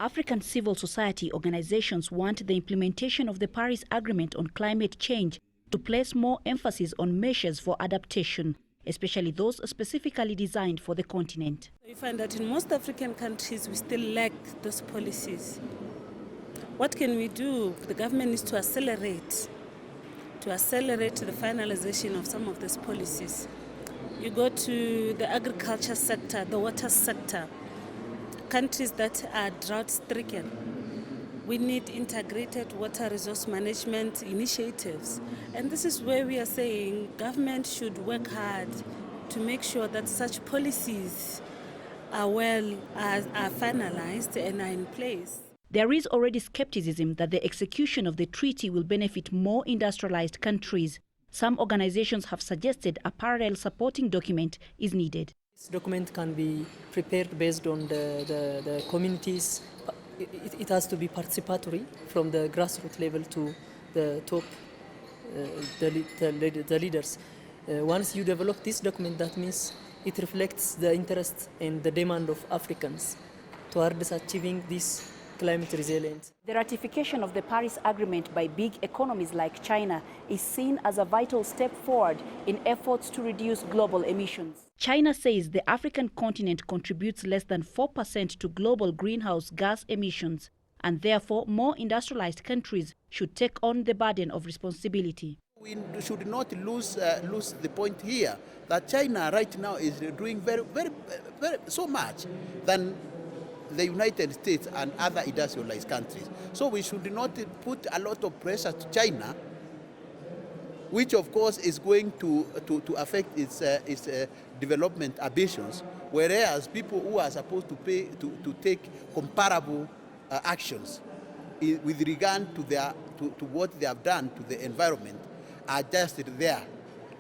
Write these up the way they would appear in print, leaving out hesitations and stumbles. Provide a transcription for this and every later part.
African civil society organizations want the implementation of the Paris Agreement on climate change to place more emphasis on measures for adaptation, especially those specifically designed for the continent. We find that in most African countries we still lack those policies. What can we do? The government needs to accelerate the finalization of some of these policies. You go to the agriculture sector, the water sector, countries that are drought-stricken. We need integrated water resource management initiatives. And this is where we are saying government should work hard to make sure that such policies are finalized and are in place. There is already skepticism that the execution of the treaty will benefit more industrialized countries. Some organizations have suggested a parallel supporting document is needed. This document can be prepared based on the communities. It has to be participatory from the grassroots level to the top, the leaders. Once you develop this document, that means it reflects the interest and the demand of Africans towards achieving this climate resilience. The ratification of the Paris Agreement by big economies like China is seen as a vital step forward in efforts to reduce global emissions. China says the African continent contributes less than 4% to global greenhouse gas emissions, and therefore more industrialized countries should take on the burden of responsibility. We should not lose the point here that China right now is doing very so much than the United States and other industrialized countries. So we should not put a lot of pressure to China, which of course is going to affect its development ambitions, whereas people who are supposed to take comparable actions with regard to what they have done to the environment are just there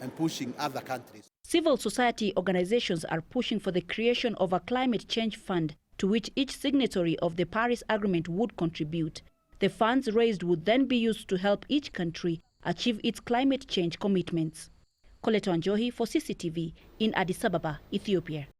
and pushing other countries. Civil society organizations are pushing for the creation of a climate change fund to which each signatory of the Paris Agreement would contribute. The funds raised would then be used to help each country achieve its climate change commitments. Coletta Wanjohi for CCTV in Addis Ababa, Ethiopia.